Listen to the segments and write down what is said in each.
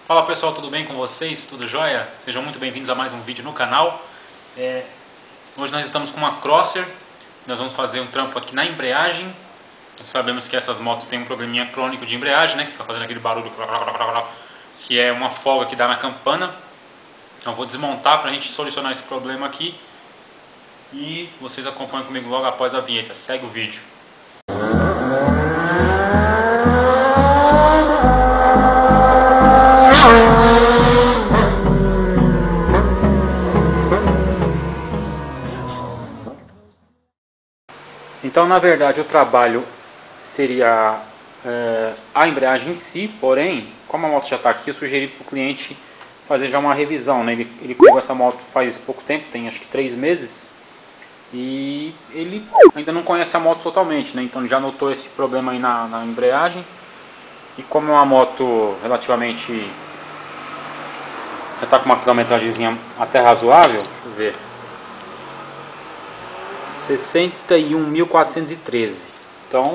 Fala pessoal, tudo bem com vocês? Tudo jóia? Sejam muito bem-vindos a mais um vídeo no canal. Hoje nós estamos com uma Crosser. Nós vamos fazer um trampo aqui na embreagem. Sabemos que essas motos têm um probleminha crônico de embreagem, né? Que fica fazendo aquele barulho, que é uma folga que dá na campana. Então eu vou desmontar para a gente solucionar esse problema aqui. E vocês acompanham comigo logo após a vinheta. Segue o vídeo. Então, na verdade, o trabalho seria a embreagem em si, porém, como a moto já está aqui, eu sugeri para o cliente fazer já uma revisão, né? Ele pegou essa moto faz pouco tempo, tem acho que 3 meses, e ele ainda não conhece a moto totalmente, né? Então já notou esse problema aí na embreagem, e como é uma moto relativamente, já está com uma quilometragemzinha até razoável, deixa eu ver, 61.413. Então,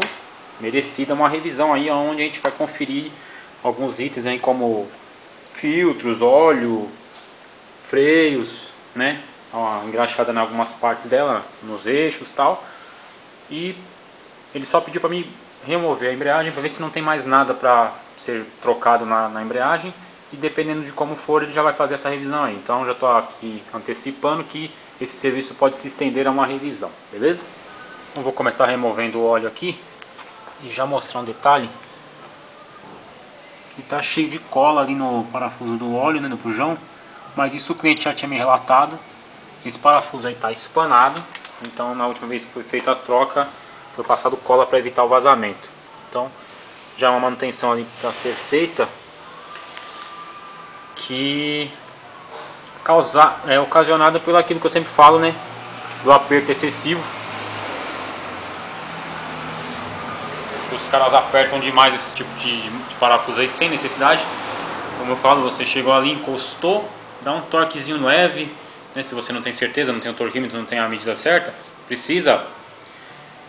merecida uma revisão aí, onde a gente vai conferir alguns itens aí como filtros, óleo, freios, né? Uma engraxada em algumas partes dela, nos eixos e tal. E ele só pediu para mim remover a embreagem para ver se não tem mais nada para ser trocado na embreagem. E dependendo de como for, ele já vai fazer essa revisão aí. Então já estou aqui antecipando que esse serviço pode se estender a uma revisão, beleza? Então vou começar removendo o óleo aqui e já mostrar um detalhe que está cheio de cola ali no parafuso do óleo, né, no bujão, mas isso o cliente já tinha me relatado. Esse parafuso aí está espanado, então na última vez que foi feita a troca foi passado cola para evitar o vazamento. Então já é uma manutenção ali para ser feita que ocasionada pelo aquilo que eu sempre falo, né, do aperto excessivo. Os caras apertam demais esse tipo de parafuso aí sem necessidade. Como eu falo, você chegou ali, encostou, dá um torquezinho leve, né, se você não tem certeza, não tem o torquímetro, não tem a medida certa, precisa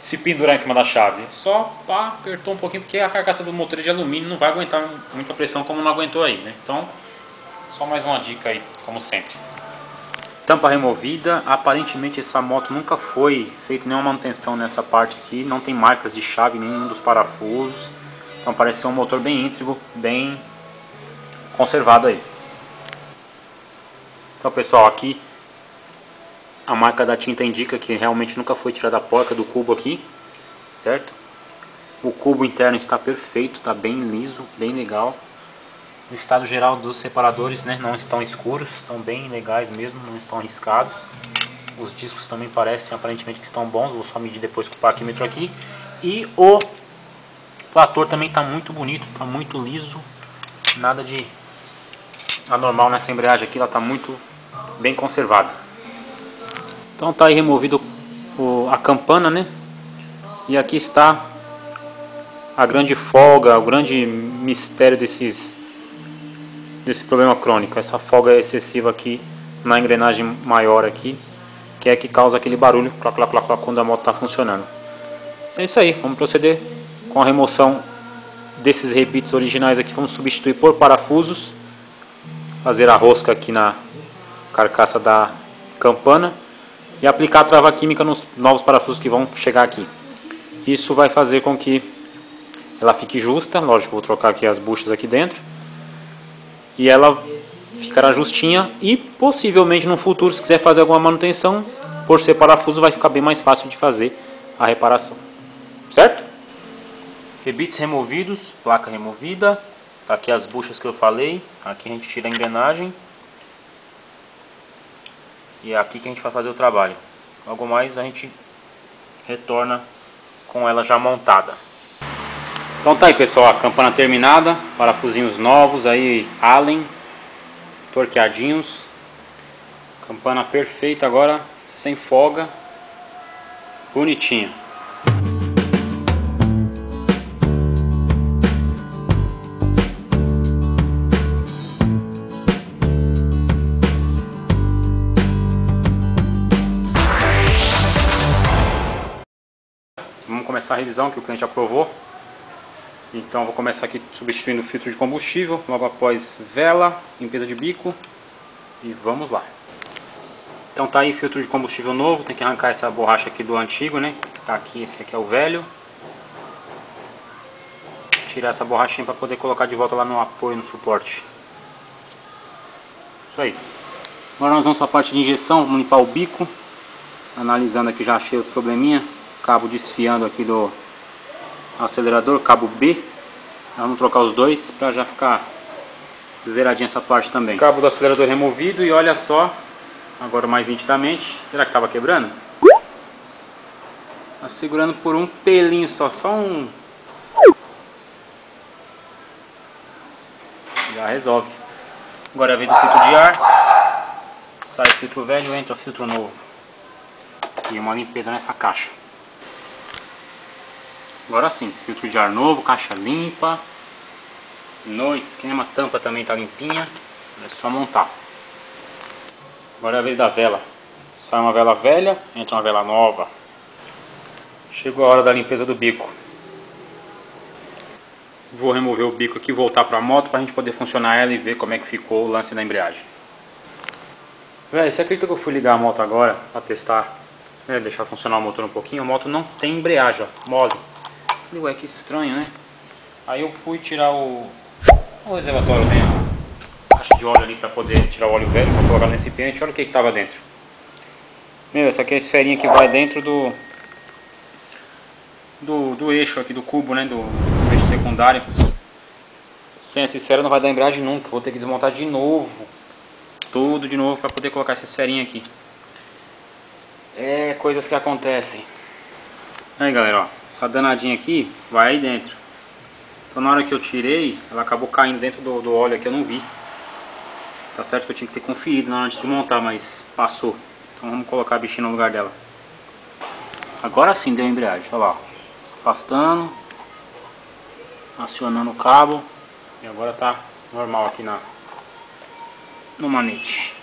se pendurar em cima da chave. Só apertou um pouquinho, porque a carcaça do motor é de alumínio, não vai aguentar muita pressão como não aguentou aí, né? Então, só mais uma dica aí, como sempre. Tampa removida. Aparentemente essa moto nunca foi feita nenhuma manutenção nessa parte aqui. Não tem marcas de chave em nenhum dos parafusos. Então parece ser um motor bem íntegro, bem conservado aí. Então pessoal, aqui a marca da tinta indica que realmente nunca foi tirada a porca do cubo aqui, certo? O cubo interno está perfeito, está bem liso, bem legal. O estado geral dos separadores, né, não estão escuros, estão bem legais mesmo, não estão arriscados. Os discos também parecem aparentemente que estão bons, vou só medir depois com o parquímetro aqui. E o trator também está muito bonito, está muito liso, nada de anormal nessa embreagem aqui, ela está muito bem conservada. Então está aí removido a campana, né? E aqui está a grande folga, o grande mistério desse problema crônico, essa folga excessiva aqui na engrenagem maior aqui, que é que causa aquele barulho quando a moto está funcionando. É isso aí, vamos proceder com a remoção desses rebites originais aqui, vamos substituir por parafusos, fazer a rosca aqui na carcaça da campana e aplicar a trava química nos novos parafusos que vão chegar aqui. Isso vai fazer com que ela fique justa, lógico, vou trocar aqui as buchas aqui dentro, e ela ficará justinha e possivelmente no futuro, se quiser fazer alguma manutenção, por ser parafuso vai ficar bem mais fácil de fazer a reparação, certo? Rebites removidos, placa removida, tá aqui as buchas que eu falei, aqui a gente tira a engrenagem e é aqui que a gente vai fazer o trabalho. Logo mais a gente retorna com ela já montada. Então tá aí pessoal, a campana terminada, parafusinhos novos aí, Allen, torqueadinhos, campana perfeita agora, sem folga, bonitinha. Vamos começar a revisão que o cliente aprovou. Então vou começar aqui substituindo o filtro de combustível, logo após vela, limpeza de bico e vamos lá. Então tá aí filtro de combustível novo, tem que arrancar essa borracha aqui do antigo, né? Tá aqui, esse aqui é o velho. Tirar essa borrachinha para poder colocar de volta lá no apoio, no suporte. Isso aí. Agora nós vamos para a parte de injeção, vamos limpar o bico. Analisando aqui, já achei o probleminha. Cabo desfiando aqui do acelerador, cabo B. Vamos trocar os dois para já ficar zeradinha essa parte também. Cabo do acelerador removido e olha só, agora mais nitidamente. Será que estava quebrando? Tá segurando por um pelinho só um. Já resolve. Agora é a vez do filtro de ar. Sai o filtro velho, entra o filtro novo. E uma limpeza nessa caixa. Agora sim, filtro de ar novo, caixa limpa. No esquema, a tampa também está limpinha. É só montar. Agora é a vez da vela. Sai uma vela velha, entra uma vela nova. Chegou a hora da limpeza do bico. Vou remover o bico aqui e voltar para a moto para a gente poder funcionar ela e ver como é que ficou o lance da embreagem. Véi, você acredita que eu fui ligar a moto agora para testar, né, deixar funcionar o motor um pouquinho? A moto não tem embreagem, ó, mole. Falei, ué, que estranho, né? Aí eu fui tirar o reservatório, tem a caixa de óleo ali para poder tirar o óleo velho, para colocar no recipiente. Olha o que estava dentro. Meu, essa aqui é a esferinha que vai dentro do eixo aqui, do cubo, né, do eixo secundário. Sem essa esfera não vai dar embreagem nunca. Vou ter que desmontar de novo, tudo de novo, para poder colocar essa esferinha aqui. É coisas que acontecem. Aí galera, ó, essa danadinha aqui vai aí dentro. Então na hora que eu tirei, ela acabou caindo dentro do óleo aqui, eu não vi. Tá certo que eu tinha que ter conferido na hora de montar, mas passou. Então vamos colocar a bichinha no lugar dela. Agora sim deu embreagem, olha lá, ó. Afastando, acionando o cabo e agora tá normal aqui no manete.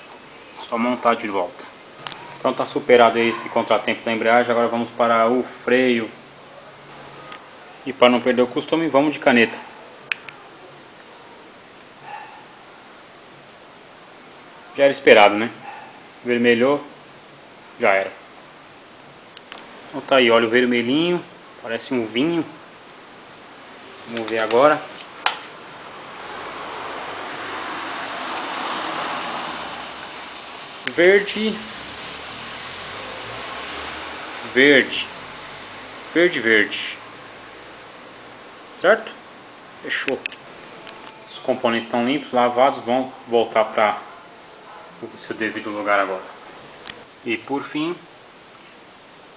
Só montar de volta. Então tá superado esse contratempo da embreagem. Agora vamos para o freio. E para não perder o costume, vamos de caneta. Já era esperado, né? Vermelhou, já era. Então tá aí, óleo vermelhinho, parece um vinho. Vamos ver agora. Verde. Verde. Verde, verde. Certo? Fechou. Os componentes estão limpos, lavados, vão voltar para o seu devido lugar agora. E por fim,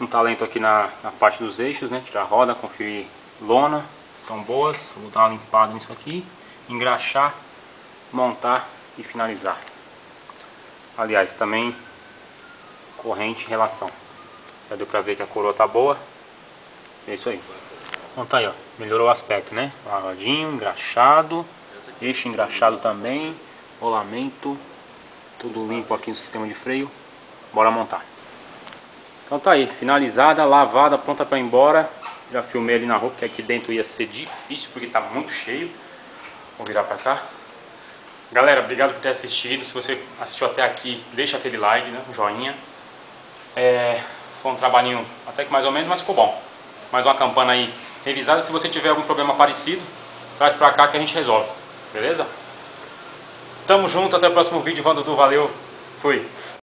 um talento aqui na parte dos eixos, né? Tirar a roda, conferir lona, estão boas. Vou dar uma limpada nisso aqui, engraxar, montar e finalizar. Aliás, também corrente e relação. Já deu pra ver que a coroa tá boa. É isso aí. Então tá aí, ó. Melhorou o aspecto, né? Lavadinho, engraxado, eixo engraxado também, rolamento, tudo limpo aqui no sistema de freio. Bora montar. Então tá aí, finalizada, lavada, pronta pra ir embora. Já filmei ali na rua, que aqui dentro ia ser difícil, porque tá muito cheio. Vou virar pra cá. Galera, obrigado por ter assistido. Se você assistiu até aqui, deixa aquele like, né? Um joinha. Foi um trabalhinho até que mais ou menos, mas ficou bom. Mais uma campana aí revisada. Se você tiver algum problema parecido, traz pra cá que a gente resolve. Beleza? Tamo junto, até o próximo vídeo. Dudu, valeu. Fui.